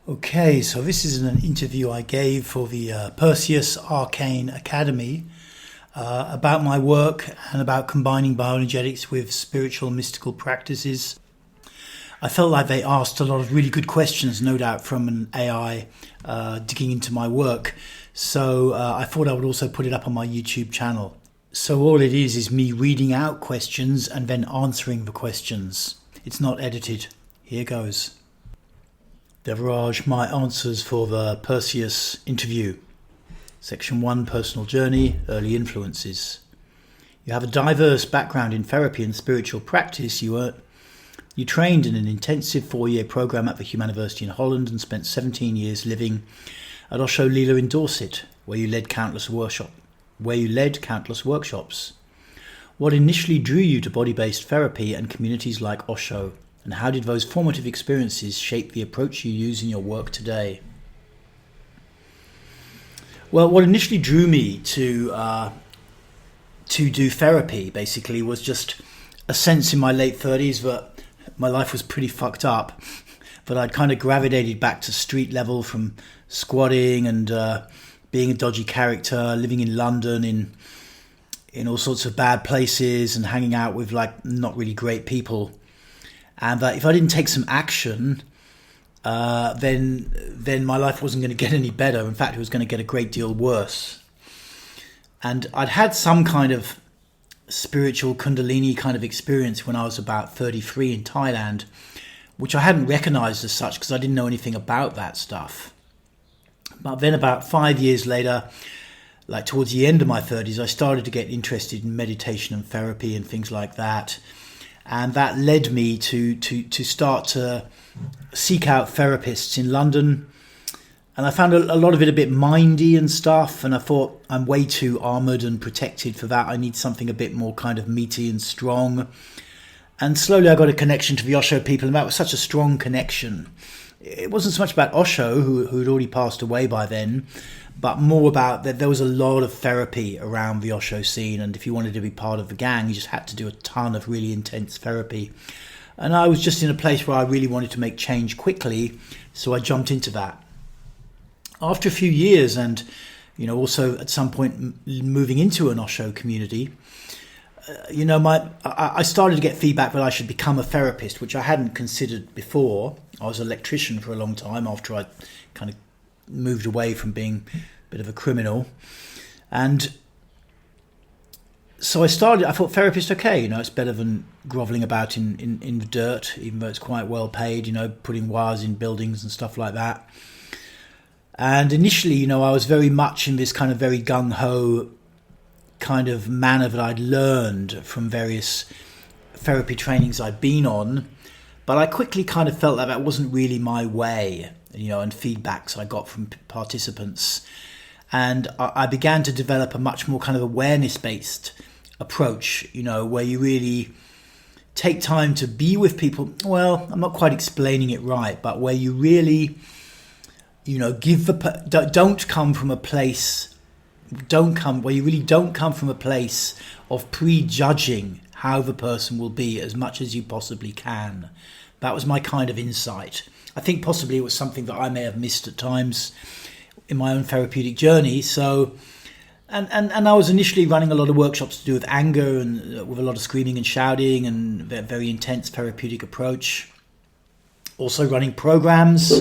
Okay, so this is an interview I gave for the Perseus Arcane Academy about my work and about combining bioenergetics with spiritual mystical practices. I felt like they asked a lot of really good questions, no doubt from an AI digging into my work. So I thought I would also put it up on my YouTube channel. So all it is me reading out questions and then answering the questions. It's not edited. Here goes. Devaraj, my answers for the Perseus interview. Section 1, Personal Journey, Early Influences. You have a diverse background in therapy and spiritual practice. You trained in an intensive 4-year program at the University in Holland and spent 17 years living at Osho Lila in Dorset, where you led countless workshops. What initially drew you to body-based therapy and communities like Osho? And how did those formative experiences shape the approach you use in your work today? Well, what initially drew me to do therapy, basically, was just a sense in my late 30s that my life was pretty fucked up, that I'd kind of gravitated back to street level from squatting and being a dodgy character, living in London in all sorts of bad places and hanging out with like not really great people. And that if I didn't take some action, then my life wasn't going to get any better. In fact, it was going to get a great deal worse. And I'd had some kind of spiritual kundalini kind of experience when I was about 33 in Thailand, which I hadn't recognized as such because I didn't know anything about that stuff. But then about 5 years later, like towards the end of my 30s, I started to get interested in meditation and therapy and things like that. And that led me to start to seek out therapists in London. And I found a lot of it a bit mindy and stuff. And I thought, I'm way too armoured and protected for that. I need something a bit more kind of meaty and strong. And slowly I got a connection to the Osho people. And that was such a strong connection. It wasn't so much about Osho, who had already passed away by then, but more about that there was a lot of therapy around the Osho scene, and if you wanted to be part of the gang, you just had to do a ton of really intense therapy. And I was just in a place where I really wanted to make change quickly, so I jumped into that. After a few years, and also at some point moving into an Osho community, I started to get feedback that I should become a therapist, which I hadn't considered before. I was an electrician for a long time after I kind of moved away from being a bit of a criminal. And so I thought therapist, okay, it's better than groveling about in the dirt, even though it's quite well paid, putting wires in buildings and stuff like that. And initially, I was very much in this kind of very gung-ho kind of manner that I'd learned from various therapy trainings I'd been on, but I quickly kind of felt that wasn't really my way, and feedbacks I got from participants. And I began to develop a much more kind of awareness-based approach, where you really take time to be with people. Well, I'm not quite explaining it right, but where you really, don't come from a place of prejudging how the person will be as much as you possibly can. That was my kind of insight. I think possibly it was something that I may have missed at times in my own therapeutic journey. So, and I was initially running a lot of workshops to do with anger and with a lot of screaming and shouting and a very intense therapeutic approach. Also running programs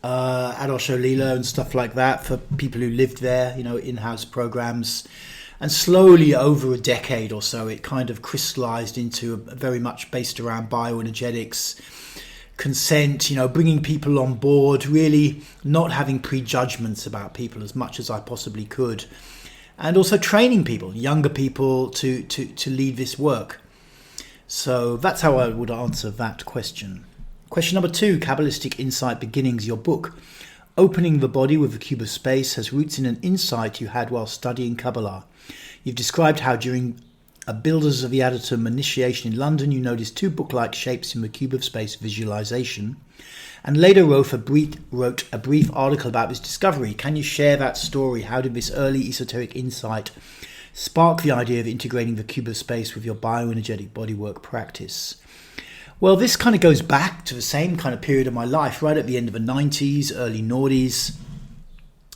at Osho Lila and stuff like that for people who lived there, in-house programs. And slowly over a decade or so, it kind of crystallized into a very much based around bioenergetics, consent, bringing people on board, really not having prejudgments about people as much as I possibly could. And also training people, younger people, to lead this work. So that's how I would answer that question. Question number 2, Kabbalistic Insight Beginnings. Your book, Opening the Body with the Cube of Space, has roots in an insight you had while studying Kabbalah. You've described how during a Builders of the Atom initiation in London, you noticed 2 book-like shapes in the Cube of Space visualization, and later wrote a brief article about this discovery. Can you share that story? How did this early esoteric insight spark the idea of integrating the Cube of Space with your bioenergetic bodywork practice? Well, this kind of goes back to the same kind of period of my life, right at the end of the 90s, early noughties,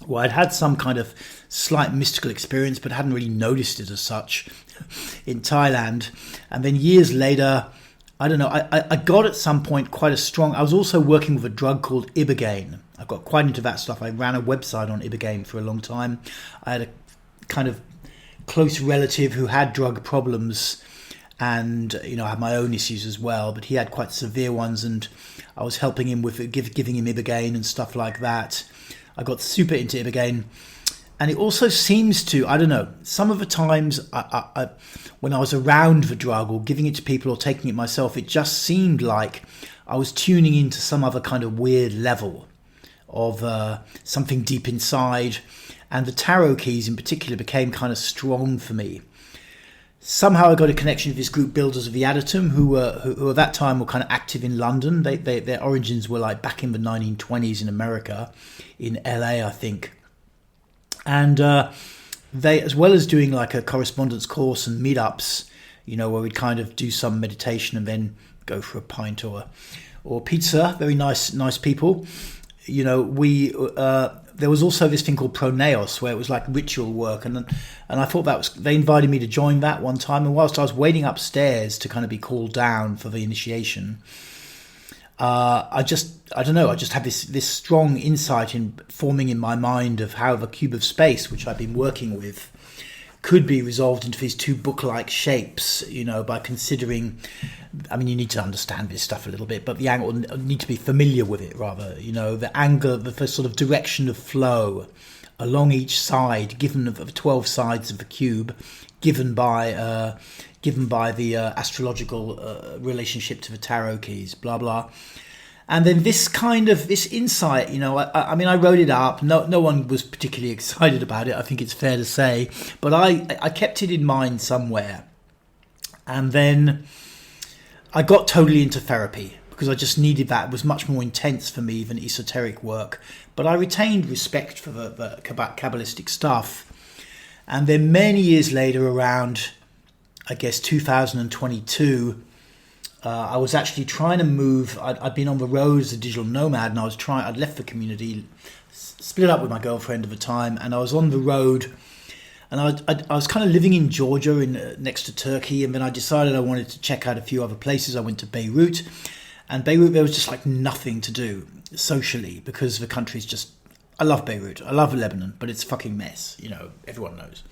where I'd had some kind of slight mystical experience, but hadn't really noticed it as such in Thailand. And then years later, I don't know, I got at some point quite a strong... I was also working with a drug called Ibogaine. I got quite into that stuff. I ran a website on Ibogaine for a long time. I had a kind of close relative who had drug problems, and I had my own issues as well, but he had quite severe ones, and I was helping him with giving him Ibogaine and stuff like that. I got super into Ibogaine, and it also seems to, I don't know, some of the times I when I was around the drug or giving it to people or taking it myself, it just seemed like I was tuning into some other kind of weird level of something deep inside, and the tarot keys in particular became kind of strong for me. Somehow I got a connection with this group, Builders of the Adytum, who at that time were kind of active in London. Their origins were like back in the 1920s in America, in LA, I think. And they, as well as doing like a correspondence course and meetups, where we'd kind of do some meditation and then go for a pint or pizza. Very nice people. There was also this thing called Proneos, where it was like ritual work, and I thought they invited me to join that one time, and whilst I was waiting upstairs to kind of be called down for the initiation, I just had this strong insight in forming in my mind of how the cube of space, which I've been working with, could be resolved into these two book-like shapes, by considering, I mean, you need to understand this stuff a little bit, but the angle, need to be familiar with it rather, the angle, the sort of direction of flow along each side, given of the 12 sides of the cube, given by the astrological relationship to the tarot keys, blah, blah. And then this insight, I wrote it up. No one was particularly excited about it, I think it's fair to say. But I kept it in mind somewhere. And then I got totally into therapy because I just needed that. It was much more intense for me than esoteric work. But I retained respect for the Kabbalistic stuff. And then many years later, around, I guess, 2022... I was actually trying to move. I'd been on the road as a digital nomad, and I'd left the community, split up with my girlfriend at the time, and I was on the road, and I was kind of living in Georgia, next to Turkey, and then I decided I wanted to check out a few other places. I went to Beirut, and Beirut, there was just like nothing to do socially, because the country's just, I love Beirut, I love Lebanon, but it's a fucking mess, everyone knows.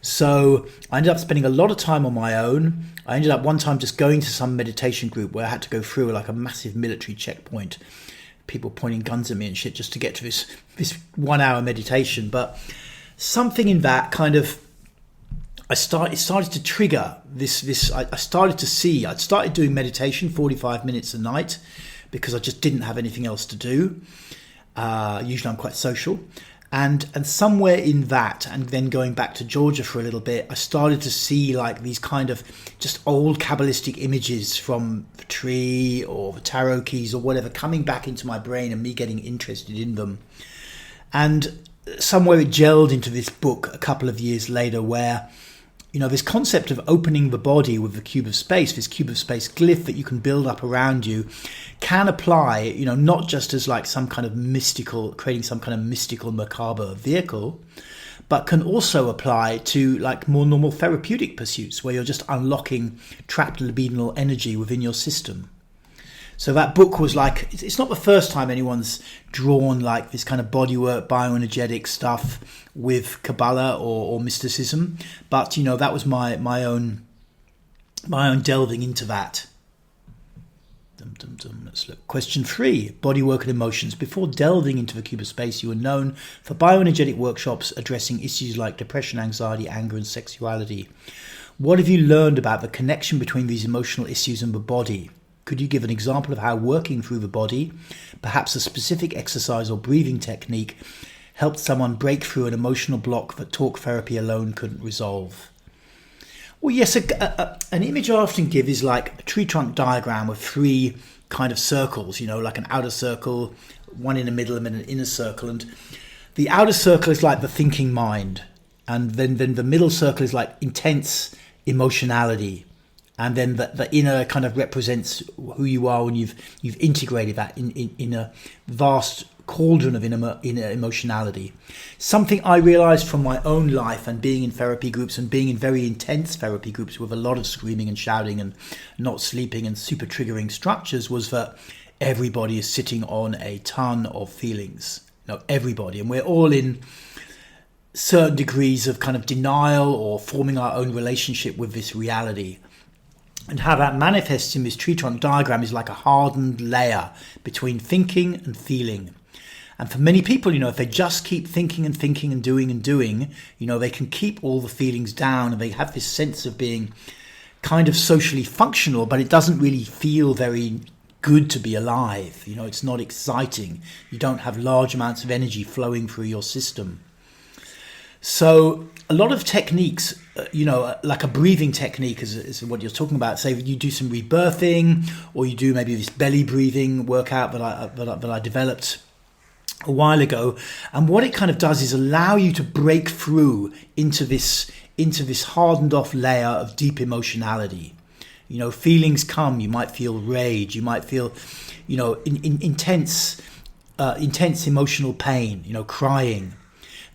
So I ended up spending a lot of time on my own. I ended up one time just going to some meditation group where I had to go through like a massive military checkpoint, people pointing guns at me and shit just to get to this 1 hour meditation. But something in that kind of, it started to trigger this. I started to see, I'd started doing meditation 45 minutes a night because I just didn't have anything else to do. Usually I'm quite social. And somewhere in that, and then going back to Georgia for a little bit, I started to see like these kind of just old Kabbalistic images from the tree or the tarot keys or whatever coming back into my brain and me getting interested in them. And somewhere it gelled into this book a couple of years later where, this concept of opening the body with the cube of space, this cube of space glyph that you can build up around you, can apply, not just as like some kind of creating some kind of mystical macabre vehicle, but can also apply to like more normal therapeutic pursuits where you're just unlocking trapped libidinal energy within your system. So that book was like, it's not the first time anyone's drawn like this kind of bodywork, bioenergetic stuff with Kabbalah or mysticism. But, that was my own delving into that. Let's look. Question 3, bodywork and emotions. Before delving into the cube of space, you were known for bioenergetic workshops addressing issues like depression, anxiety, anger, and sexuality. What have you learned about the connection between these emotional issues and the body? Could you give an example of how working through the body, perhaps a specific exercise or breathing technique, helped someone break through an emotional block that talk therapy alone couldn't resolve? Well, yes, an image I often give is like a tree trunk diagram with 3 kind of circles, like an outer circle, one in the middle, and then an inner circle. And the outer circle is like the thinking mind. And then the middle circle is like intense emotionality. And then the inner kind of represents who you are when you've integrated that in a vast cauldron of inner emotionality. Something I realized from my own life and being in therapy groups and being in very intense therapy groups with a lot of screaming and shouting and not sleeping and super triggering structures was that everybody is sitting on a ton of feelings. Everybody. And we're all in certain degrees of kind of denial or forming our own relationship with this reality. And how that manifests in this tree trunk diagram is like a hardened layer between thinking and feeling. And for many people, if they just keep thinking and thinking and doing, they can keep all the feelings down, and they have this sense of being kind of socially functional, but it doesn't really feel very good to be alive. It's not exciting. You don't have large amounts of energy flowing through your system. So a lot of techniques, like a breathing technique is what you're talking about. Say you do some rebirthing, or you do maybe this belly breathing workout that I developed a while ago. And what it kind of does is allow you to break through into this hardened off layer of deep emotionality. Feelings come. You might feel rage. You might feel, intense emotional pain. Crying.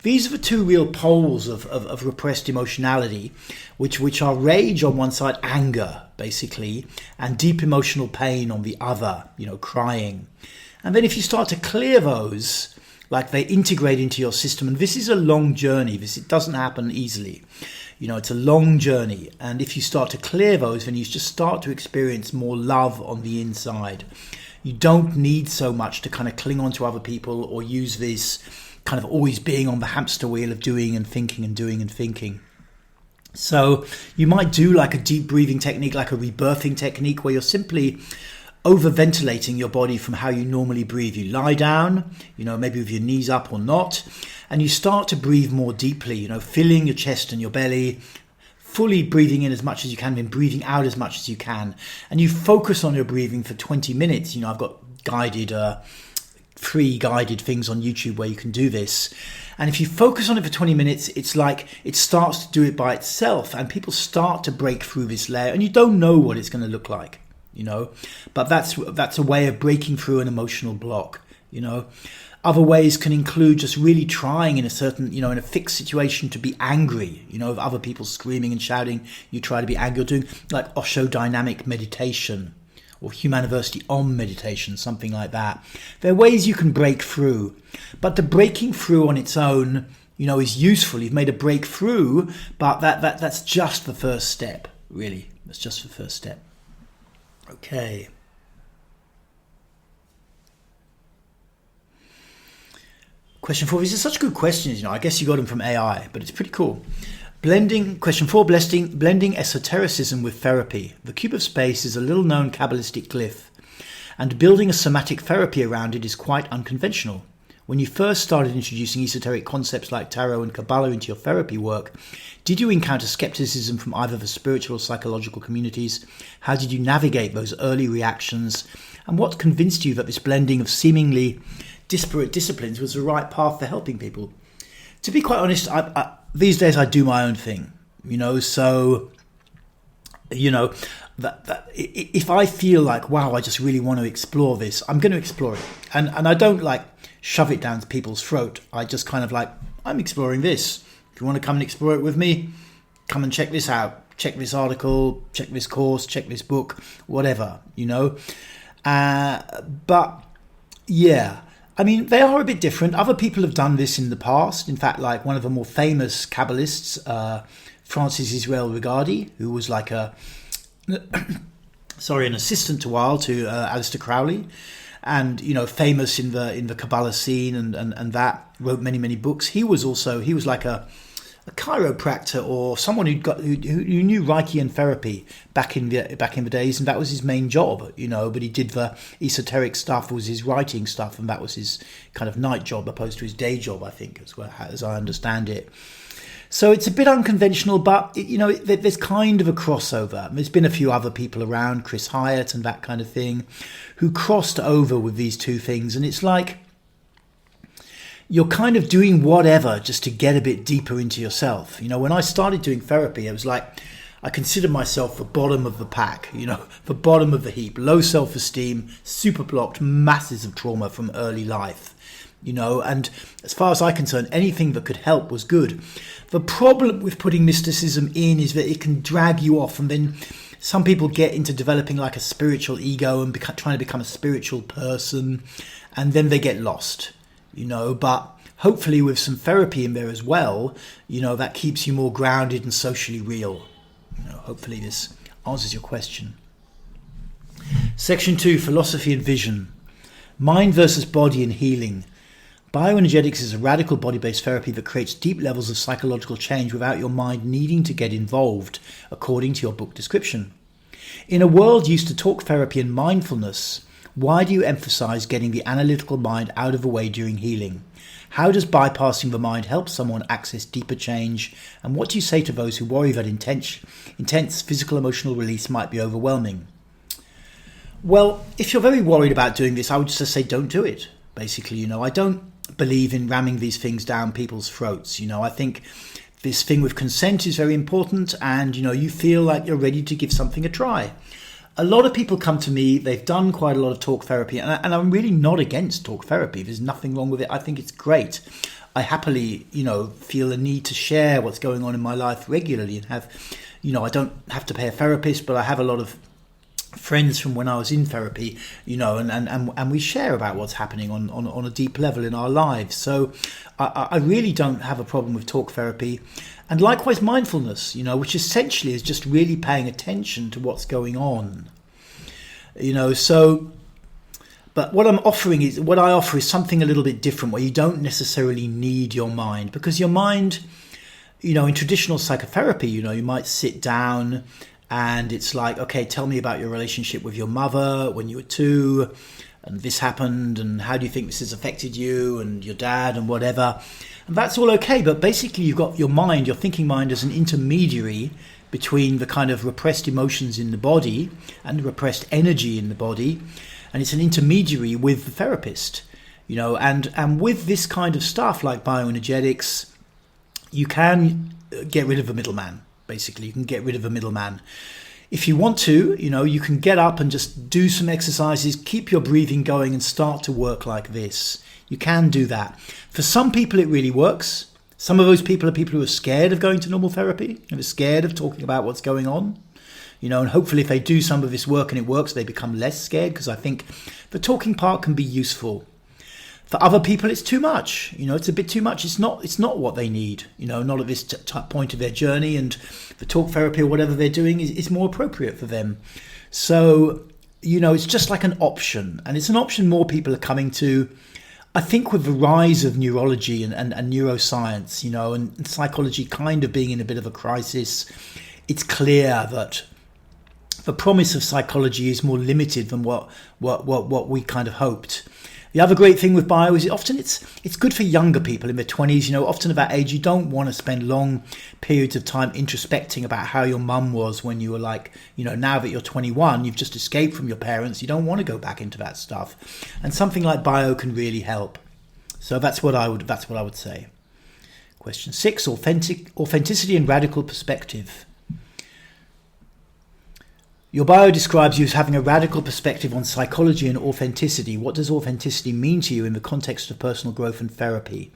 These are the two real poles of repressed emotionality, which are rage on one side, anger, basically, and deep emotional pain on the other, crying. And then if you start to clear those, like they integrate into your system, and this is a long journey, it doesn't happen easily. It's a long journey. And if you start to clear those, then you just start to experience more love on the inside. You don't need so much to kind of cling on to other people or use this kind of always being on the hamster wheel of doing and thinking and doing and thinking. So you might do like a deep breathing technique, like a rebirthing technique, where you're simply over-ventilating your body from how you normally breathe. You lie down, maybe with your knees up or not, and you start to breathe more deeply, filling your chest and your belly, fully breathing in as much as you can, and breathing out as much as you can. And you focus on your breathing for 20 minutes. I've got free guided things on YouTube where you can do this. And if you focus on it for 20 minutes, it's like it starts to do it by itself, and people start to break through this layer, and you don't know what it's going to look like, but that's a way of breaking through an emotional block. Other ways can include just really trying in a certain, in a fixed situation to be angry. If other people screaming and shouting, you try to be angry, or doing like Osho dynamic meditation or Humaniversity Om meditation, something like that. There are ways you can break through, but the breaking through on its own, is useful. You've made a breakthrough, but that's just the first step, really. That's just the first step. Okay. Question 4. These are such good questions, I guess you got them from AI, but it's pretty cool. Question 4, blending esotericism with therapy. The cube of space is a little-known Kabbalistic glyph, and building a somatic therapy around it is quite unconventional. When you first started introducing esoteric concepts like tarot and Kabbalah into your therapy work, did you encounter skepticism from either the spiritual or psychological communities? How did you navigate those early reactions? And what convinced you that this blending of seemingly disparate disciplines was the right path for helping people? To be quite honest, these days I do my own thing, so, that if I feel like, wow, I just really want to explore this, I'm going to explore it. And I don't like shove it down people's throat. I just kind of like, I'm exploring this. If you want to come and explore it with me, come and check this out. Check this article, check this course, check this book, whatever, But yeah, they are a bit different. Other people have done this in the past. In fact, like one of the more famous Kabbalists, Francis Israel Regardie, who was like an assistant a while to Aleister Crowley, and famous in the Kabbalah scene, and that wrote many books. He was like a chiropractor or someone who knew Reiki and therapy back in the days, and that was his main job, but he did the esoteric stuff, was his writing stuff, and that was his kind of night job opposed to his day job, I think, as I understand it. So it's a bit unconventional, but there's kind of a crossover. There's been a few other people around, Chris Hyatt and that kind of thing, who crossed over with these two things, and it's like you're kind of doing whatever just to get a bit deeper into yourself. When I started doing therapy, it was like I consider myself the bottom of the pack, the bottom of the heap, low self-esteem, super blocked, masses of trauma from early life, and as far as I'm concerned, anything that could help was good. The problem with putting mysticism in is that it can drag you off, and then some people get into developing like a spiritual ego and trying to become a spiritual person, and then they get lost, but hopefully with some therapy in there as well, that keeps you more grounded and socially real. Hopefully this answers your question. Section 2, philosophy and vision. Mind versus body and healing. Bioenergetics is a radical body-based therapy that creates deep levels of psychological change without your mind needing to get involved, according to your book description. In a world used to talk therapy and mindfulness, why do you emphasize getting the analytical mind out of the way during healing? How does bypassing the mind help someone access deeper change? And what do you say to those who worry that intense physical emotional release might be overwhelming? Well, if you're very worried about doing this, I would just say don't do it. Basically, I don't believe in ramming these things down people's throats. I think this thing with consent is very important, and you feel like you're ready to give something a try. A lot of people come to me, they've done quite a lot of talk therapy, and I'm really not against talk therapy. There's nothing wrong with it. I think it's great. I happily, feel a need to share what's going on in my life regularly and have, I don't have to pay a therapist, but I have a lot of friends from when I was in therapy, and we share about what's happening on a deep level in our lives. So I really don't have a problem with talk therapy. And likewise mindfulness, which essentially is just really paying attention to what's going on. But what I offer is something a little bit different, where you don't necessarily need your mind, because your mind, in traditional psychotherapy, you might sit down and it's like, okay, tell me about your relationship with your mother when you were 2, and this happened, and how do you think this has affected you and your dad and whatever. And that's all okay, but basically you've got your mind, your thinking mind, as an intermediary between the kind of repressed emotions in the body and the repressed energy in the body, and it's an intermediary with the therapist, and with this kind of stuff like bioenergetics, you can get rid of the middleman. Basically, you can get rid of the middleman. If you want to, you can get up and just do some exercises, keep your breathing going, and start to work like this. You can do that. For some people, it really works. Some of those people are people who are scared of going to normal therapy, and are scared of talking about what's going on. And hopefully if they do some of this work and it works, they become less scared, because I think the talking part can be useful. For other people, it's too much. It's a bit too much. It's not what they need, not at this point of their journey, and the talk therapy or whatever they're doing is more appropriate for them. So, it's just like an option, and it's an option more people are coming to. I think with the rise of neurology and neuroscience, and psychology kind of being in a bit of a crisis, it's clear that the promise of psychology is more limited than what we kind of hoped. The other great thing with bio is often it's good for younger people in their 20s. Often at that age, you don't want to spend long periods of time introspecting about how your mum was when you were like, now that you're 21, you've just escaped from your parents. You don't want to go back into that stuff. And something like bio can really help. So that's what I would say. Question 6, authenticity and radical perspective. Your bio describes you as having a radical perspective on psychology and authenticity. What does authenticity mean to you in the context of personal growth and therapy?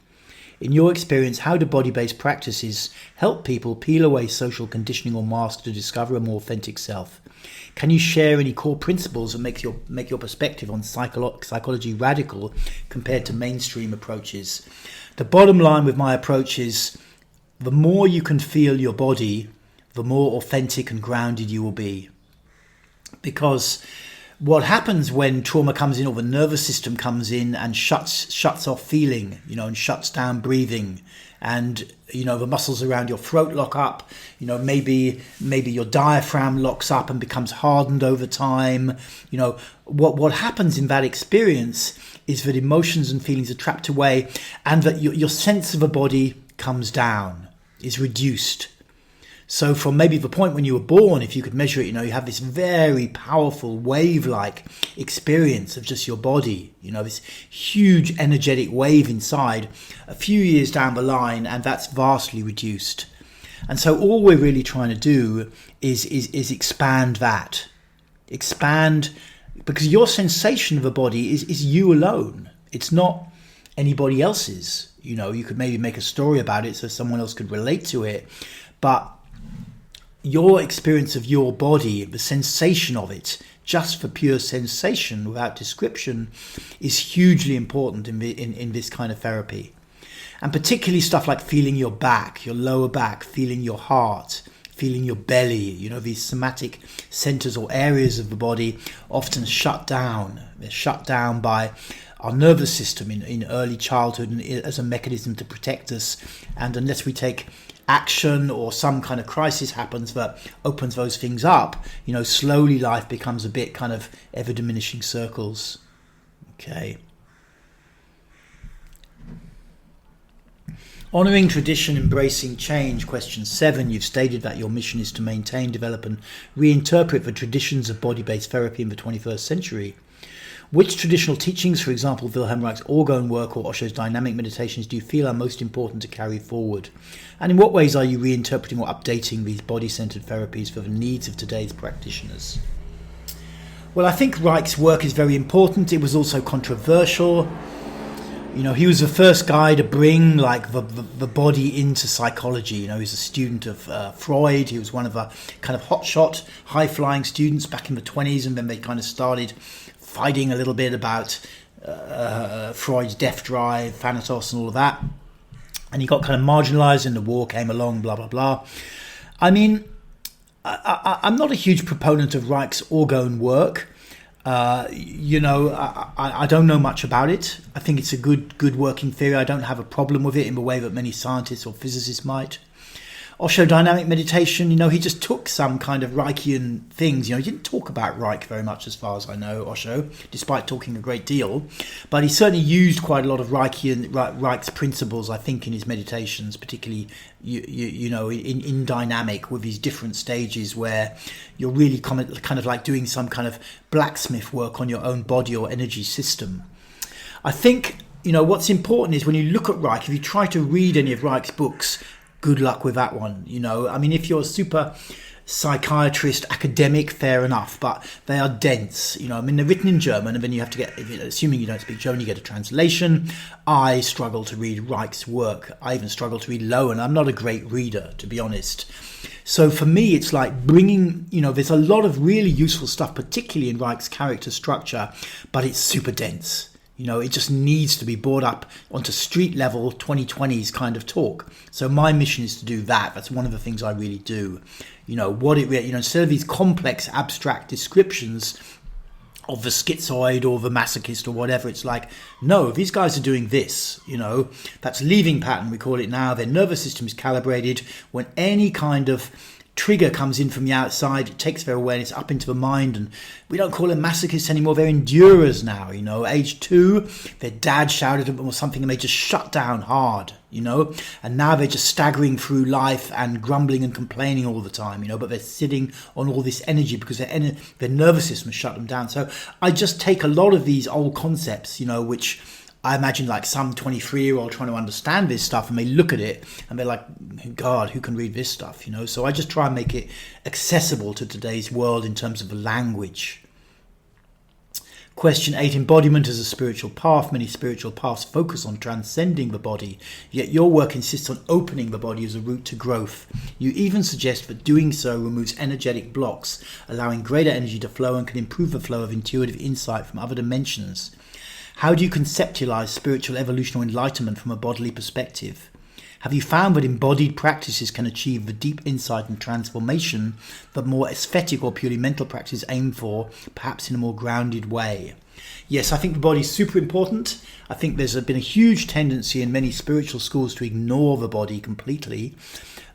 In your experience, how do body-based practices help people peel away social conditioning or masks to discover a more authentic self? Can you share any core principles that make your perspective on psychology radical compared to mainstream approaches? The bottom line with my approach is the more you can feel your body, the more authentic and grounded you will be. Because what happens when trauma comes in, or the nervous system comes in and shuts off feeling, and shuts down breathing, and the muscles around your throat lock up, maybe your diaphragm locks up and becomes hardened over time. What happens in that experience is that emotions and feelings are trapped away, and that your sense of a body comes down, is reduced. So from maybe the point when you were born, if you could measure it, you have this very powerful wave-like experience of just your body, this huge energetic wave inside. A few years down the line, and that's vastly reduced. And so all we're really trying to do is expand that. Expand, because your sensation of a body is you alone. It's not anybody else's. You know, you could maybe make a story about it so someone else could relate to it. But your experience of your body, the sensation of it, just for pure sensation without description, is hugely important in this kind of therapy. And particularly stuff like feeling your back, your lower back, feeling your heart, feeling your belly. You know, these somatic centers or areas of the body often shut down. They're shut down by our nervous system in early childhood and as a mechanism to protect us. And unless we take action or some kind of crisis happens that opens those things up, you know, slowly life becomes a bit kind of ever diminishing circles. Okay. Honouring tradition, embracing change. Question 7. You've stated that your mission is to maintain, develop and reinterpret the traditions of body-based therapy in the 21st century. Which traditional teachings, for example, Wilhelm Reich's orgone work or Osho's dynamic meditations, do you feel are most important to carry forward? And in what ways are you reinterpreting or updating these body-centered therapies for the needs of today's practitioners? Well, I think Reich's work is very important. It was also controversial. You know, he was the first guy to bring like the body into psychology. You know, he was a student of Freud. He was one of the kind of hotshot, high-flying students back in the 20s, and then they kind of started fighting a little bit about Freud's death drive, Thanatos and all of that. And he got kind of marginalized and the war came along, blah, blah, blah. I mean, I'm not a huge proponent of Reich's orgone work. You know, I don't know much about it. I think it's a good working theory. I don't have a problem with it in the way that many scientists or physicists might. Osho dynamic meditation, you know, he just took some kind of Reichian things. You know, he didn't talk about Reich very much as far as I know, Osho, despite talking a great deal. But he certainly used quite a lot of Reich's principles, I think, in his meditations, particularly, you know, in dynamic with these different stages where you're really kind of like doing some kind of blacksmith work on your own body or energy system. I think, you know, what's important is when you look at Reich, if you try to read any of Reich's books, good luck with that one. You know, I mean, if you're a super psychiatrist, academic, fair enough, but they are dense. You know, I mean, they're written in German, and then you have to get, assuming you don't speak German, you get a translation. I struggle to read Reich's work. I even struggle to read Lowen. I'm not a great reader, to be honest. So for me, it's like bringing, you know, there's a lot of really useful stuff, particularly in Reich's character structure, but it's super dense. You know, it just needs to be brought up onto street level 2020s kind of talk. So my mission is to do that. That's one of the things I really do. You know, what it really, you know, instead of these complex abstract descriptions of the schizoid or the masochist or whatever, it's like, no, these guys are doing this, you know, that's leaving pattern, we call it now. Their nervous system is calibrated. When any kind of trigger comes in from the outside, it takes their awareness up into the mind, and we don't call them masochists anymore, they're endurers now, you know. Age 2, their dad shouted at them or something and they just shut down hard, you know, and now they're just staggering through life and grumbling and complaining all the time, you know, but they're sitting on all this energy because their nervous system has shut them down. So I just take a lot of these old concepts, you know, which I imagine like some 23-year-old trying to understand this stuff, and they look at it and they're like, God, who can read this stuff, you know? So I just try and make it accessible to today's world in terms of the language. Question 8, embodiment as a spiritual path. Many spiritual paths focus on transcending the body, yet your work insists on opening the body as a route to growth. You even suggest that doing so removes energetic blocks, allowing greater energy to flow, and can improve the flow of intuitive insight from other dimensions. How do you conceptualize spiritual evolution or enlightenment from a bodily perspective? Have you found that embodied practices can achieve the deep insight and transformation that more aesthetic or purely mental practices aim for, perhaps in a more grounded way? Yes, I think the body is super important. I think there's been a huge tendency in many spiritual schools to ignore the body completely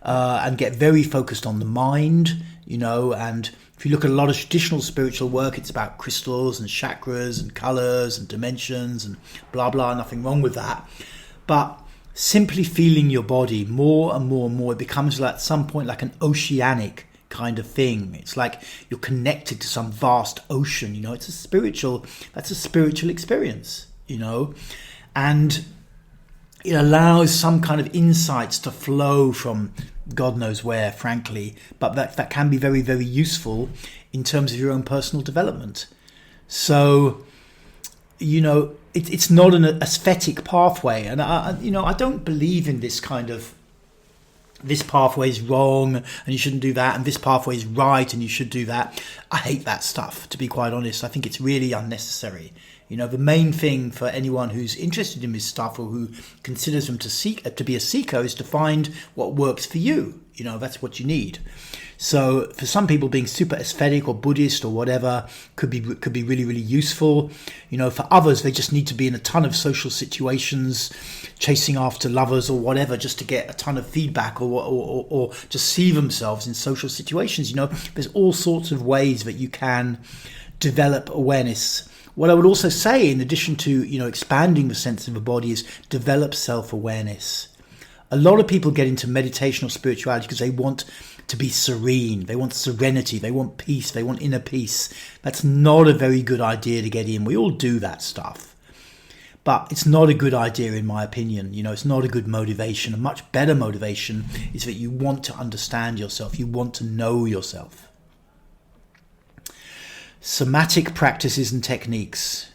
and get very focused on the mind, you know, and if you look at a lot of traditional spiritual work, it's about crystals and chakras and colours and dimensions and blah, blah, nothing wrong with that. But simply feeling your body more and more and more, it becomes at some point like an oceanic kind of thing. It's like you're connected to some vast ocean, you know, that's a spiritual experience, you know, and it allows some kind of insights to flow from God knows where, frankly, but that can be very, very useful in terms of your own personal development. So, it's not an aesthetic pathway, and I don't believe in this kind of, this pathway is wrong and you shouldn't do that, and this pathway is right and you should do that. I hate that stuff, to be quite honest. I think it's really unnecessary. The main thing for anyone who's interested in this stuff, or who considers them to be a seeker, is to find what works for you. That's what you need. So for some people, being super aesthetic or Buddhist or whatever could be really, really useful. For others, they just need to be in a ton of social situations, chasing after lovers or whatever, just to get a ton of feedback, or just see themselves in social situations. There's all sorts of ways that you can develop awareness. What I would also say, in addition to expanding the sense of the body, is develop self-awareness. A lot of people get into meditation or spirituality because they want to be serene. They want serenity. They want peace. They want inner peace. That's not a very good idea to get in. We all do that stuff. But it's not a good idea, in my opinion. It's not a good motivation. A much better motivation is that you want to understand yourself. You want to know yourself. Somatic practices and techniques.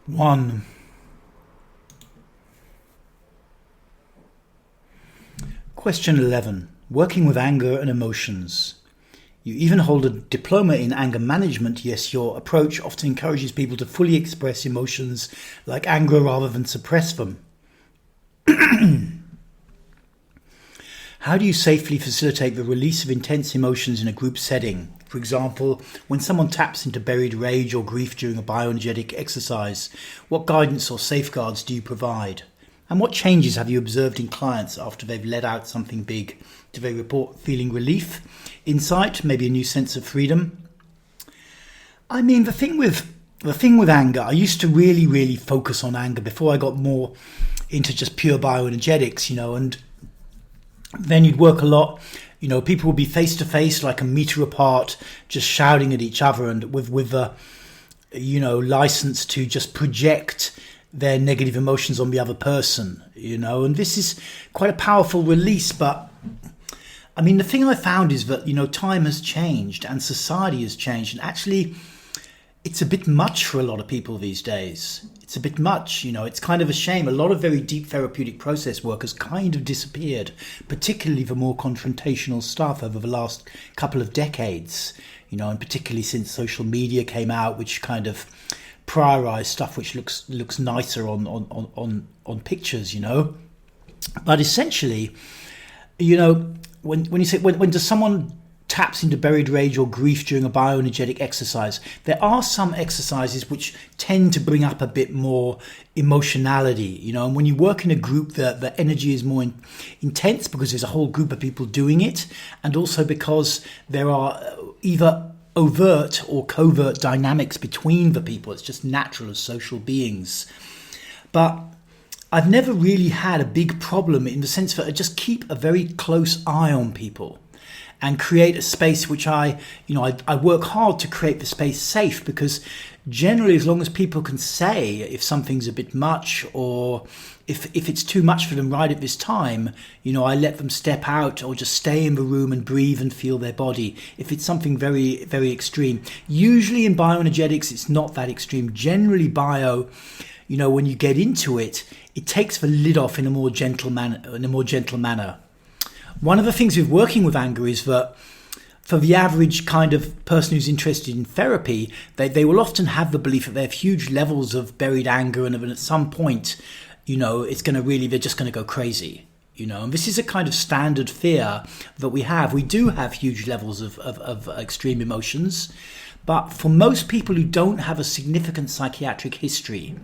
1. Question 11. Working with anger and emotions. You even hold a diploma in anger management. Yes, your approach often encourages people to fully express emotions like anger rather than suppress them. How do you safely facilitate the release of intense emotions in a group setting? For example, when someone taps into buried rage or grief during a bioenergetic exercise, what guidance or safeguards do you provide? And what changes have you observed in clients after they've let out something big? Do they report feeling relief, insight, maybe a new sense of freedom? I mean, the thing with anger, I used to really, really focus on anger before I got more into just pure bioenergetics, and then you'd work a lot. People would be face to face, like a meter apart, just shouting at each other, and with the, license to just project their negative emotions on the other person, and this is quite a powerful release. But I mean, the thing I found is that, time has changed and society has changed, and actually it's a bit much for a lot of people these days. It's a bit much, it's kind of a shame. A lot of very deep therapeutic process work has kind of disappeared, particularly the more confrontational stuff over the last couple of decades, and particularly since social media came out, which kind of prioritize stuff which looks nicer on pictures, But essentially, when you say when does someone taps into buried rage or grief during a bioenergetic exercise, there are some exercises which tend to bring up a bit more emotionality, and when you work in a group, the energy is more intense because there's a whole group of people doing it, and also because there are either overt or covert dynamics between the people. It's just natural as social beings. But I've never really had a big problem, in the sense that I just keep a very close eye on people and create a space which I work hard to create the space safe, because generally, as long as people can say if something's a bit much, or if it's too much for them right at this time, I let them step out or just stay in the room and breathe and feel their body. If it's something very, very extreme, usually in bioenergetics, it's not that extreme. Generally, when you get into it, it takes the lid off in a more gentle manner. One of the things with working with anger is that for the average kind of person who's interested in therapy, they will often have the belief that they have huge levels of buried anger, and at some point, they're just going to go crazy, and this is a kind of standard fear that we have. We do have huge levels of extreme emotions, but for most people who don't have a significant psychiatric history,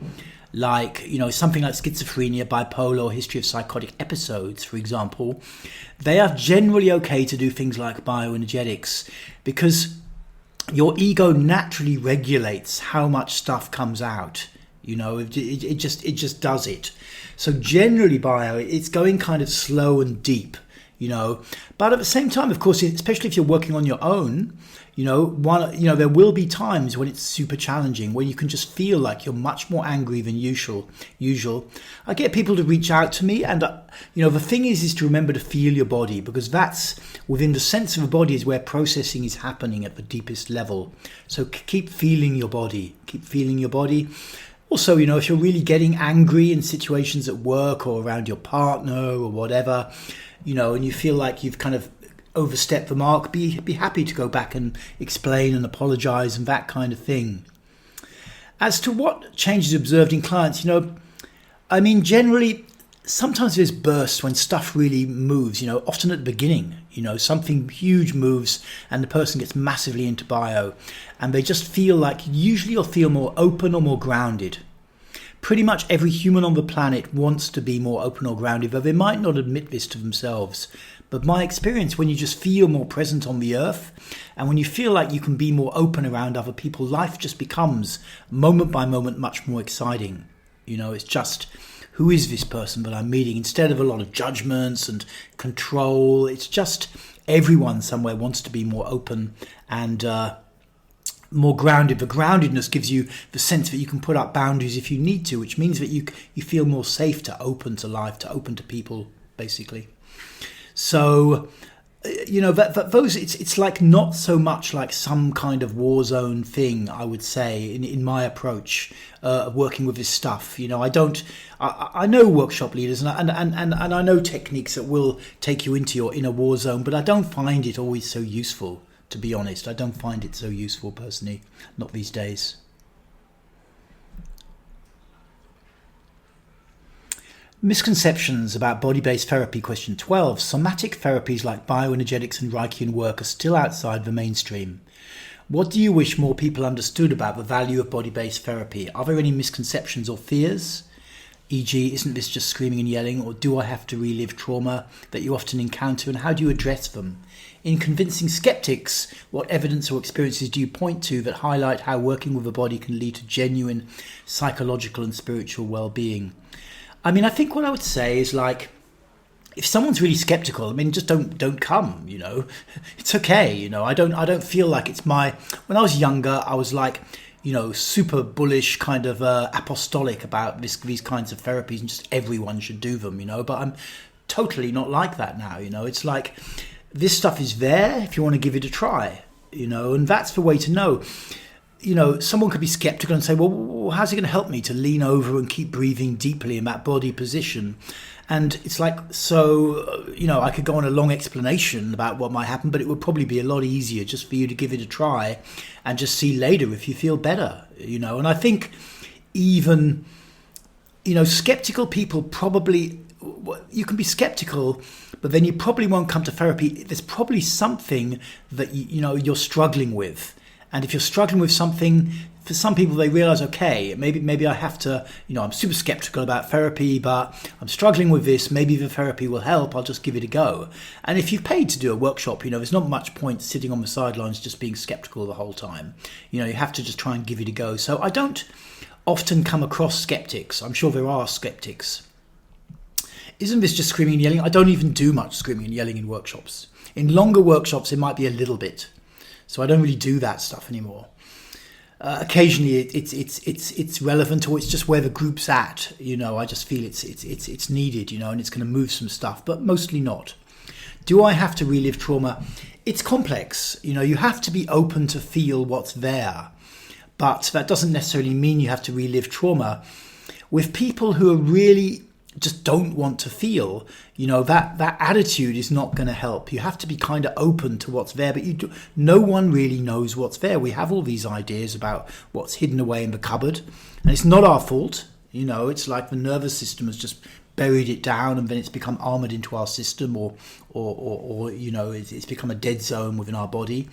like, something like schizophrenia, bipolar, or history of psychotic episodes, for example, they are generally okay to do things like bioenergetics, because your ego naturally regulates how much stuff comes out. It just does it. So generally, it's going kind of slow and deep. But at the same time, of course, especially if you're working on your own, there will be times when it's super challenging, where you can just feel like you're much more angry than usual. I get people to reach out to me, and the thing is to remember to feel your body, because that's within the sense of the body is where processing is happening at the deepest level. So keep feeling your body. Also, if you're really getting angry in situations at work or around your partner or whatever, and you feel like you've kind of overstep the mark, be happy to go back and explain and apologize and that kind of thing. As to what changes observed in clients, generally, sometimes there's bursts when stuff really moves, often at the beginning, something huge moves and the person gets massively into bio, and they just feel like, usually you'll feel more open or more grounded. Pretty much every human on the planet wants to be more open or grounded, though they might not admit this to themselves. But my experience, when you just feel more present on the earth, and when you feel like you can be more open around other people, life just becomes, moment by moment, much more exciting. It's just, who is this person that I'm meeting? Instead of a lot of judgments and control, it's just everyone somewhere wants to be more open and more grounded. The groundedness gives you the sense that you can put up boundaries if you need to, which means that you feel more safe to open to life, to open to people, basically. So, those it's like not so much like some kind of war zone thing, I would say, in my approach of working with this stuff. I know workshop leaders and I know techniques that will take you into your inner war zone, but I don't find it always so useful, to be honest. I don't find it so useful personally, not these days. Misconceptions about body-based therapy, question 12. Somatic therapies like bioenergetics and Reichian work are still outside the mainstream. What do you wish more people understood about the value of body-based therapy? Are there any misconceptions or fears? E.g., isn't this just screaming and yelling, or do I have to relive trauma that you often encounter, and how do you address them? In convincing skeptics, what evidence or experiences do you point to that highlight how working with the body can lead to genuine psychological and spiritual well-being? I think what I would say is, like, if someone's really skeptical, just don't come, It's okay, I don't feel like it's when I was younger, I was like, super bullish, kind of apostolic about these kinds of therapies, and just everyone should do them, but I'm totally not like that now, It's like, this stuff is there if you want to give it a try, and that's the way to know. Someone could be skeptical and say, well, how's it going to help me to lean over and keep breathing deeply in that body position? And it's like, I could go on a long explanation about what might happen, but it would probably be a lot easier just for you to give it a try and just see later if you feel better, And I think even, skeptical people probably, you can be skeptical, but then you probably won't come to therapy. There's probably something that, you're struggling with. And if you're struggling with something, for some people, they realize, okay, maybe I have to, I'm super skeptical about therapy, but I'm struggling with this. Maybe the therapy will help. I'll just give it a go. And if you've paid to do a workshop, there's not much point sitting on the sidelines just being skeptical the whole time. You have to just try and give it a go. So I don't often come across skeptics. I'm sure there are skeptics. Isn't this just screaming and yelling? I don't even do much screaming and yelling in workshops. In longer workshops, it might be a little bit. So I don't really do that stuff anymore. Occasionally, it's relevant, or it's just where the group's at. I just feel it's needed, and it's going to move some stuff, but mostly not. Do I have to relive trauma? It's complex. You have to be open to feel what's there, but that doesn't necessarily mean you have to relive trauma. With people who are really just don't want to feel, that attitude is not going to help. You have to be kind of open to what's there, but no one really knows what's there. We have all these ideas about what's hidden away in the cupboard, and it's not our fault. It's like the nervous system has just buried it down, and then it's become armored into our system, or it's become a dead zone within our body.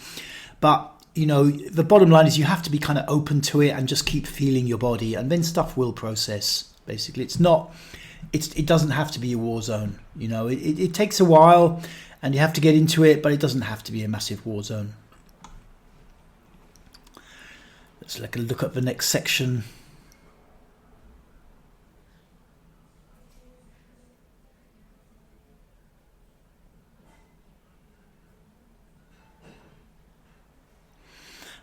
But the bottom line is you have to be kind of open to it and just keep feeling your body, and then stuff will process. Basically, it doesn't have to be a war zone. It takes a while and you have to get into it, but it doesn't have to be a massive war zone. Let's look at the next section.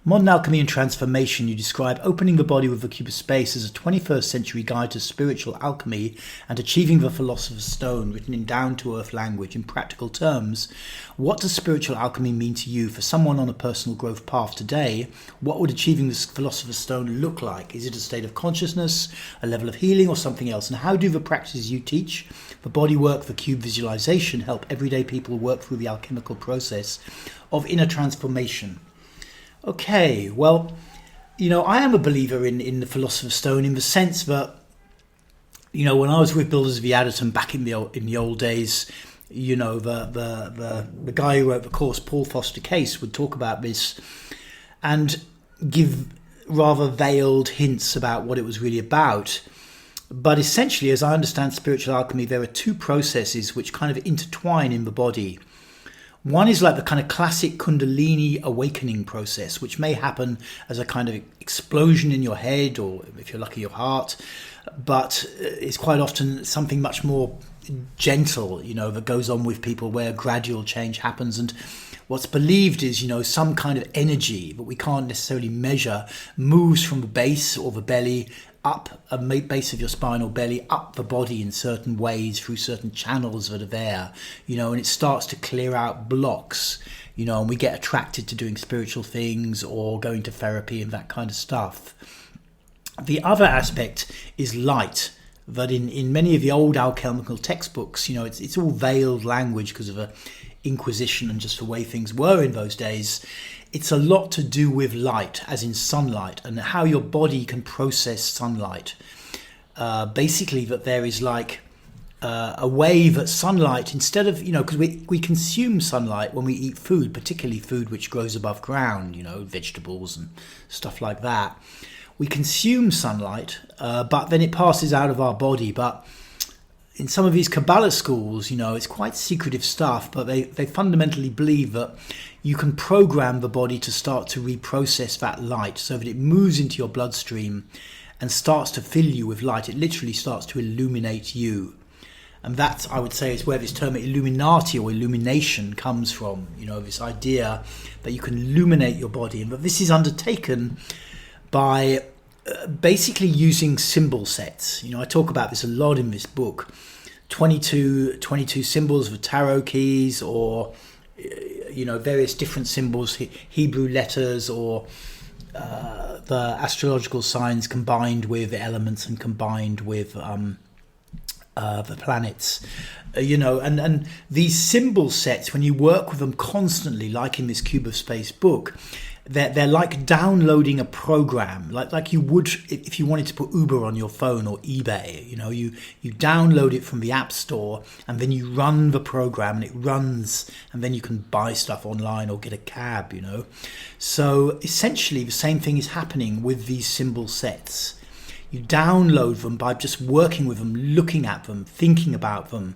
Modern Alchemy and Transformation, you describe opening the body with the cube of space as a 21st century guide to spiritual alchemy and achieving the philosopher's stone, written in down-to-earth language. In practical terms, what does spiritual alchemy mean to you? For someone on a personal growth path today, what would achieving this philosopher's stone look like? Is it a state of consciousness, a level of healing, or something else? And how do the practices you teach, the body work, the cube visualization, help everyday people work through the alchemical process of inner transformation? Okay, well, I am a believer in the Philosopher's Stone, in the sense that, when I was with Builders of the Adytum back in the old days, the guy who wrote the course, Paul Foster Case, would talk about this and give rather veiled hints about what it was really about. But essentially, as I understand spiritual alchemy, there are two processes which kind of intertwine in the body. One is like the kind of classic Kundalini awakening process, which may happen as a kind of explosion in your head, or if you're lucky, your heart, but it's quite often something much more gentle, that goes on with people, where gradual change happens. And what's believed is, some kind of energy that we can't necessarily measure moves from the base or the belly up a base of your spine or belly, up the body in certain ways through certain channels that are there, and it starts to clear out blocks, and we get attracted to doing spiritual things or going to therapy and that kind of stuff. The other aspect is light, that in many of the old alchemical textbooks, it's all veiled language because of the Inquisition and just the way things were in those days. It's a lot to do with light, as in sunlight, and how your body can process sunlight. Basically, that there is like a way that sunlight, instead of, because we consume sunlight when we eat food, particularly food which grows above ground, vegetables and stuff like that. We consume sunlight, but then it passes out of our body. But in some of these Kabbalah schools, it's quite secretive stuff, but they fundamentally believe that you can program the body to start to reprocess that light so that it moves into your bloodstream and starts to fill you with light. It literally starts to illuminate you. And that, I would say, is where this term Illuminati or illumination comes from, this idea that you can illuminate your body. And that this is undertaken by basically using symbol sets. I talk about this a lot in this book. 22 symbols of tarot keys, or various different symbols, Hebrew letters, or the astrological signs combined with the elements and combined with the planets, and these symbol sets, when you work with them constantly, like in this Cube of Space book, they're like downloading a program, like you would if you wanted to put Uber on your phone or eBay. You download it from the App Store, and then you run the program, and it runs, and then you can buy stuff online or get a cab. So essentially, the same thing is happening with these symbol sets. You download them by just working with them, looking at them, thinking about them,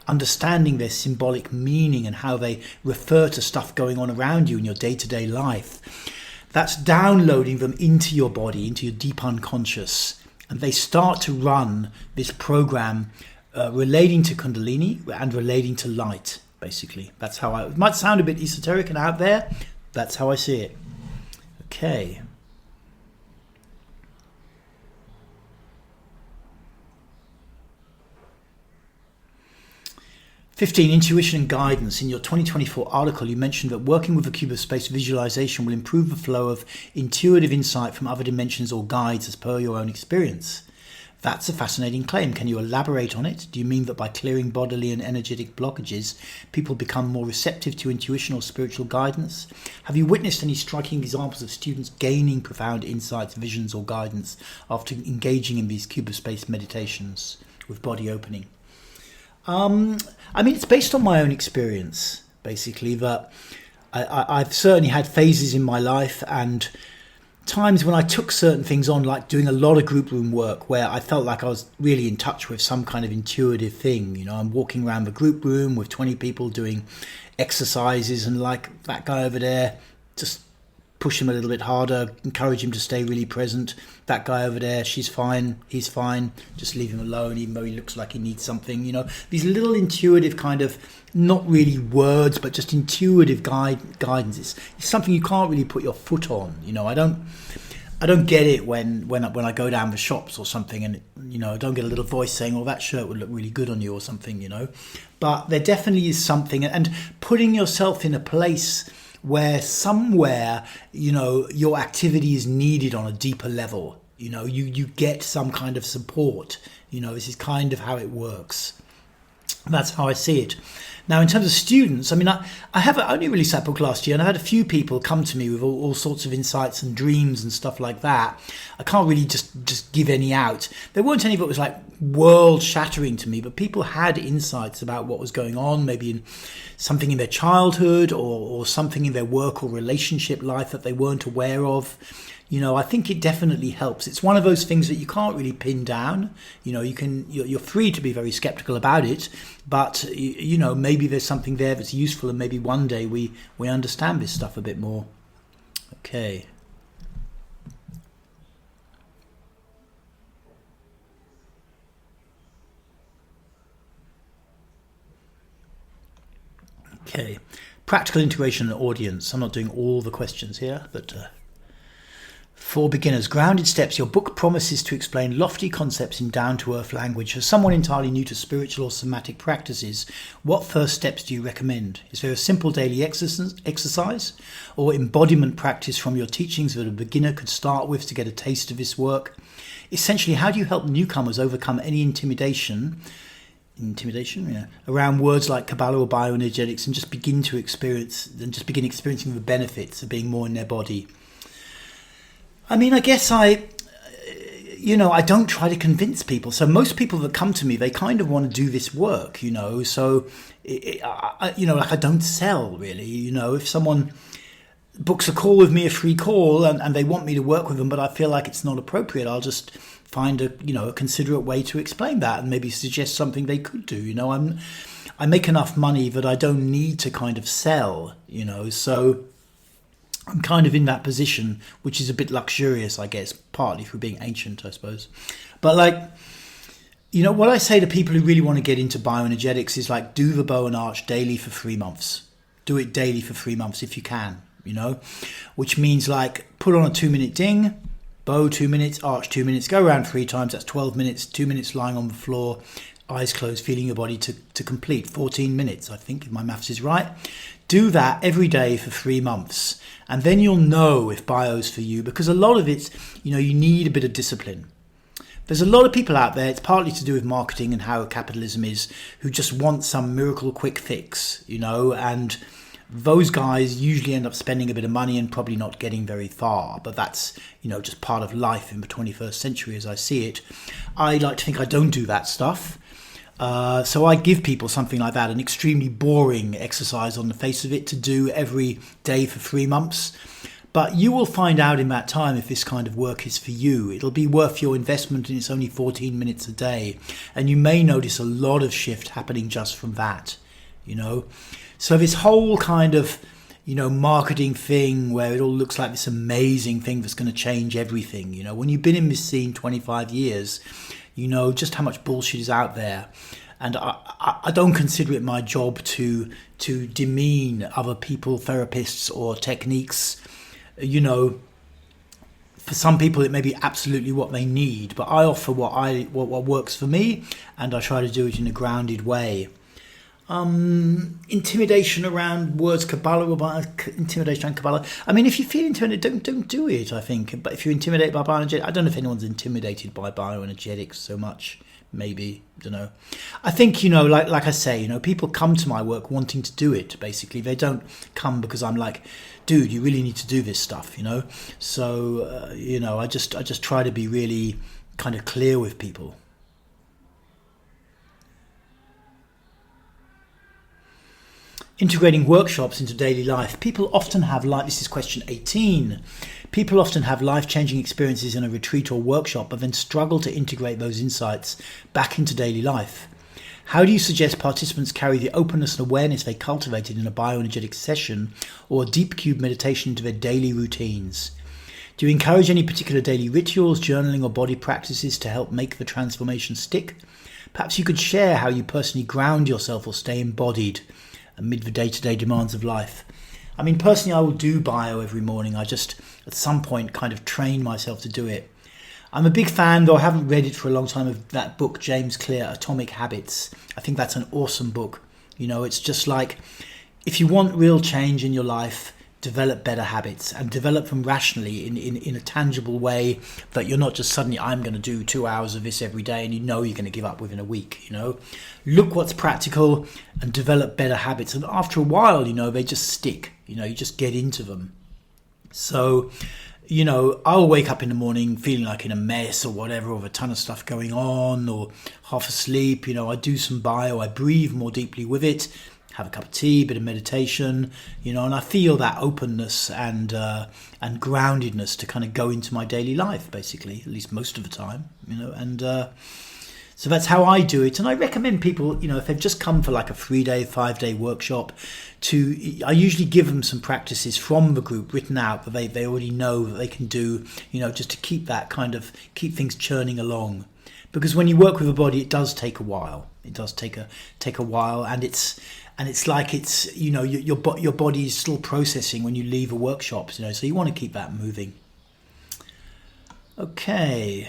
understanding their symbolic meaning and how they refer to stuff going on around you in your day-to-day life. That's downloading them into your body, into your deep unconscious. And they start to run this program relating to Kundalini and relating to light, basically. That's how it might sound a bit esoteric and out there. That's how I see it. Okay. 15, intuition and guidance. In your 2024 article, you mentioned that working with the Cube of Space visualization will improve the flow of intuitive insight from other dimensions or guides as per your own experience. That's a fascinating claim. Can you elaborate on it? Do you mean that by clearing bodily and energetic blockages, people become more receptive to intuition or spiritual guidance? Have you witnessed any striking examples of students gaining profound insights, visions, or guidance after engaging in these Cube of Space meditations with body opening? It's based on my own experience, basically, that I've certainly had phases in my life and times when I took certain things on, like doing a lot of group room work, where I felt like I was really in touch with some kind of intuitive thing. I'm walking around the group room with 20 people doing exercises, and like that guy over there just push him a little bit harder, encourage him to stay really present. That guy over there, she's fine, he's fine, just leave him alone, even though he looks like he needs something. These little intuitive kind of, not really words, but just intuitive guidance. It's something you can't really put your foot on. I don't get it when I go down the shops or something, and I don't get a little voice saying, "Oh, that shirt would look really good on you" or something. But there definitely is something, and putting yourself in a place where somewhere your activity is needed on a deeper level. You get some kind of support. This is kind of how it works. That's how I see it. Now, in terms of students, I have only really sat book last year, and I've had a few people come to me with all sorts of insights and dreams and stuff like that. I can't really just give any out. There weren't any that was like world shattering to me, but people had insights about what was going on, maybe in something in their childhood or something in their work or relationship life that they weren't aware of. I think it definitely helps. It's one of those things that you can't really pin down. You're free to be very skeptical about it, but maybe there's something there that's useful, and maybe one day we understand this stuff a bit more. Okay. Okay. Practical integration and audience. I'm not doing all the questions here, but for beginners, grounded steps. Your book promises to explain lofty concepts in down-to-earth language. For someone entirely new to spiritual or somatic practices, what first steps do you recommend? Is there a simple daily exercise or embodiment practice from your teachings that a beginner could start with to get a taste of this work? Essentially, how do you help newcomers overcome any intimidation around words like Kabbalah or bioenergetics and just begin experiencing the benefits of being more in their body? I guess I don't try to convince people. So most people that come to me, they kind of want to do this work, So, I don't sell really. If someone books a call with me, a free call, and they want me to work with them, but I feel like it's not appropriate, I'll just find a considerate way to explain that and maybe suggest something they could do. I make enough money that I don't need to kind of sell. So I'm kind of in that position, which is a bit luxurious, I guess, partly through being ancient, I suppose. But what I say to people who really want to get into bioenergetics is do the bow and arch daily for 3 months. Do it daily for 3 months if you can, which means put on a 2-minute ding, bow 2 minutes, arch 2 minutes, go around 3 times. That's 12 minutes, 2 minutes lying on the floor, eyes closed, feeling your body to complete 14 minutes, I think, if my maths is right. Do that every day for 3 months, and then you'll know if bio's for you, because a lot of it's, you need a bit of discipline. There's a lot of people out there, it's partly to do with marketing and how capitalism is, who just want some miracle quick fix, and those guys usually end up spending a bit of money and probably not getting very far. But that's, just part of life in the 21st century as I see it. I like to think I don't do that stuff. So I give people something like that, an extremely boring exercise on the face of it to do every day for 3 months. But you will find out in that time if this kind of work is for you. It'll be worth your investment, and it's only 14 minutes a day. And you may notice a lot of shift happening just from that, So this whole kind of, marketing thing where it all looks like this amazing thing that's going to change everything, when you've been in this scene 25 years, just how much bullshit is out there. And I don't consider it my job to demean other people, therapists or techniques. For some people it may be absolutely what they need, but I offer what works for me, and I try to do it in a grounded way. Intimidation around words Kabbalah or intimidation around Kabbalah. If you feel intimidated, don't do it, I think. But if you're intimidated by bioenergetics, I don't know if anyone's intimidated by bioenergetics so much. Maybe, don't know. I think, like I say, people come to my work wanting to do it, basically. They don't come because I'm like, dude, you really need to do this stuff, So, I just try to be really kind of clear with people. Integrating workshops into daily life. People often have this is question 18. People often have life-changing experiences in a retreat or workshop, but then struggle to integrate those insights back into daily life. How do you suggest participants carry the openness and awareness they cultivated in a bioenergetic session or a deep cube meditation into their daily routines? Do you encourage any particular daily rituals, journaling or body practices to help make the transformation stick? Perhaps you could share how you personally ground yourself or stay embodied amid the day-to-day demands of life. I mean, personally, I will do bio every morning. I just, at some point, kind of train myself to do it. I'm a big fan, though I haven't read it for a long time, of that book, James Clear, Atomic Habits. I think that's an awesome book. You know, it's just like, if you want real change in your life, develop better habits and develop them rationally in a tangible way that you're not just suddenly, I'm going to do 2 hours of this every day and you know you're going to give up within a week. You know, look what's practical and develop better habits. And after a while, you know, they just stick. You know, you just get into them. So, you know, I'll wake up in the morning feeling like in a mess or whatever, or a ton of stuff going on, or half asleep. You know, I do some bio, I breathe more deeply with it, have a cup of tea, a bit of meditation, you know, and I feel that openness and groundedness to kind of go into my daily life, basically, at least most of the time, you know, and so that's how I do it. And I recommend people, you know, if they've just come for like a 3-day, 5-day workshop, I usually give them some practices from the group written out that they already know that they can do, you know, just to keep things churning along. Because when you work with a body, it does take a while. It does take a while, and it's like it's, you know, your body is still processing when you leave a workshop, you know, so you want to keep that moving. Okay.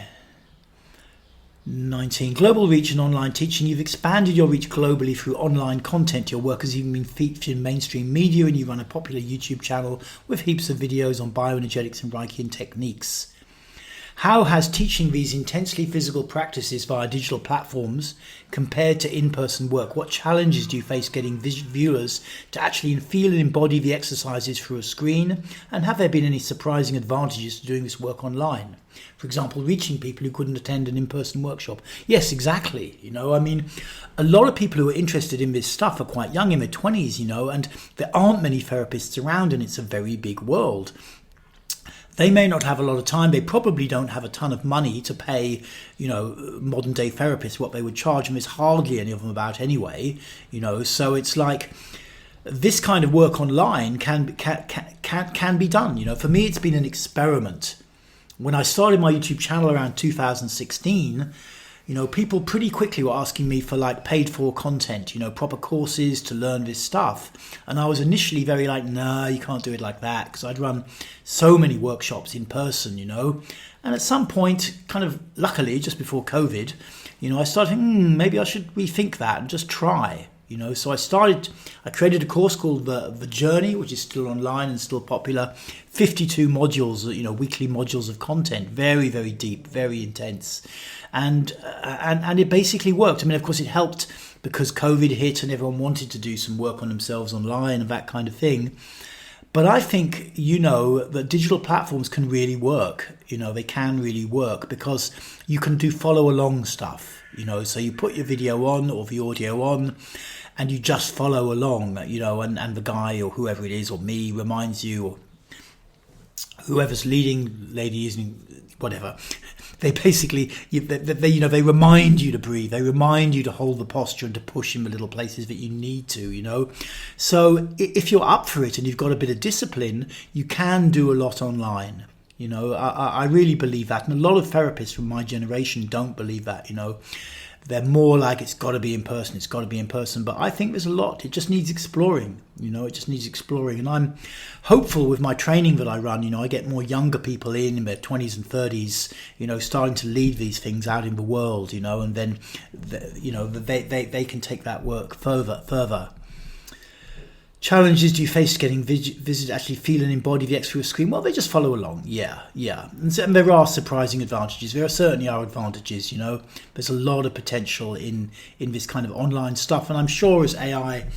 19. Global reach and online teaching. You've expanded your reach globally through online content. Your work has even been featured in mainstream media, and you run a popular YouTube channel with heaps of videos on bioenergetics and Reichian techniques. How has teaching these intensely physical practices via digital platforms compared to in-person work? What challenges do you face getting viewers to actually feel and embody the exercises through a screen? And have there been any surprising advantages to doing this work online? For example, reaching people who couldn't attend an in-person workshop. Yes, exactly. You know, I mean, a lot of people who are interested in this stuff are quite young, in their 20s, you know, and there aren't many therapists around, and it's a very big world. They may not have a lot of time. They probably don't have a ton of money to pay, you know, modern day therapists what they would charge, and there's hardly any of them about anyway, you know. So it's like this kind of work online can be done. You know, for me, it's been an experiment. When I started my YouTube channel around 2016, you know, people pretty quickly were asking me for like paid for content, you know, proper courses to learn this stuff. And I was initially very like, no, you can't do it like that, because I'd run so many workshops in person, you know. And at some point, kind of luckily, just before COVID, you know, I started thinking, maybe I should rethink that and just try, you know. So I created a course called The Journey, which is still online and still popular. 52 modules, you know, weekly modules of content, very, very deep, very intense. And it basically worked. I mean, of course, it helped because COVID hit and everyone wanted to do some work on themselves online and that kind of thing. But I think, you know, that digital platforms can really work. You know, they can really work because you can do follow along stuff, you know. So you put your video on or the audio on and you just follow along, you know, and the guy or whoever it is or me reminds you, or whoever's leading, ladies, whatever, they basically, they remind you to breathe. They remind you to hold the posture and to push in the little places that you need to, you know. So if you're up for it and you've got a bit of discipline, you can do a lot online. You know, I really believe that. And a lot of therapists from my generation don't believe that, you know. They're more like, it's got to be in person, it's got to be in person. But I think there's a lot. It just needs exploring, you know, it just needs exploring. And I'm hopeful with my training that I run, you know, I get more younger people in their 20s and 30s, you know, starting to lead these things out in the world, you know, and then, you know, they can take that work further. Challenges do you face getting visited, actually feel and embody the X through a screen? Well, they just follow along. Yeah. And there are surprising advantages. There certainly are advantages, you know. There's a lot of potential in this kind of online stuff. And I'm sure as AI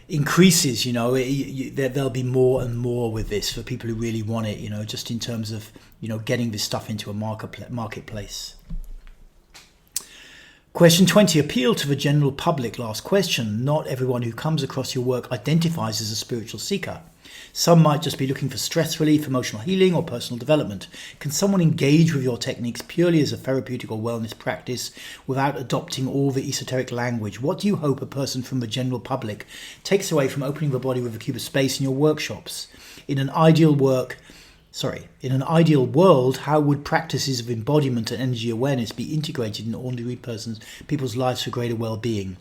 increases, you know, there'll be more and more with this for people who really want it, you know, just in terms of, you know, getting this stuff into a marketplace. Question 20, appeal to the general public. Last question. Not everyone who comes across your work identifies as a spiritual seeker. Some might just be looking for stress relief, emotional healing, or personal development. Can someone engage with your techniques purely as a therapeutic or wellness practice without adopting all the esoteric language? What do you hope a person from the general public takes away from opening the body with a cube of space in your workshops? In an ideal world, how would practices of embodiment and energy awareness be integrated in ordinary people's lives for greater well-being?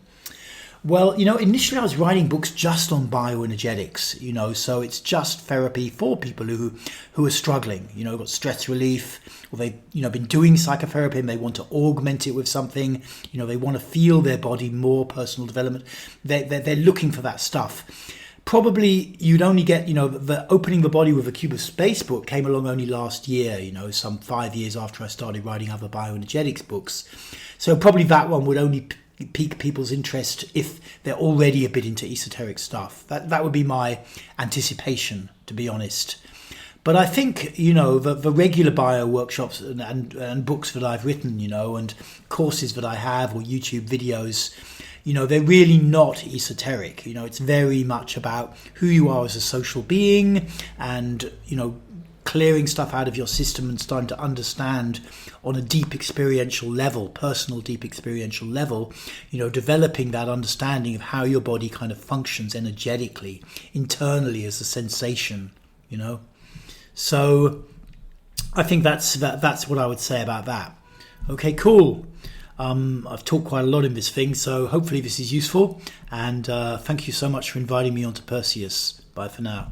Well, initially I was writing books just on bioenergetics, so it's just therapy for people who are struggling, got stress relief, or they've, been doing psychotherapy and they want to augment it with something, they want to feel their body more, personal development. They're looking for that stuff. Probably you'd only get, the Opening the Body with a Cube of Space book came along only last year, some 5 years after I started writing other bioenergetics books. So probably that one would only pique people's interest if they're already a bit into esoteric stuff. That would be my anticipation, to be honest. But I think, the regular bio workshops and books that I've written, and courses that I have or YouTube videos, they're really not esoteric. It's very much about who you are as a social being and, clearing stuff out of your system and starting to understand on a deep experiential level, personal deep experiential level, developing that understanding of how your body kind of functions energetically, internally as a sensation, So I think that's what I would say about that. Okay, cool. I've talked quite a lot in this thing, so hopefully this is useful. And thank you so much for inviting me onto Perseus. Bye for now.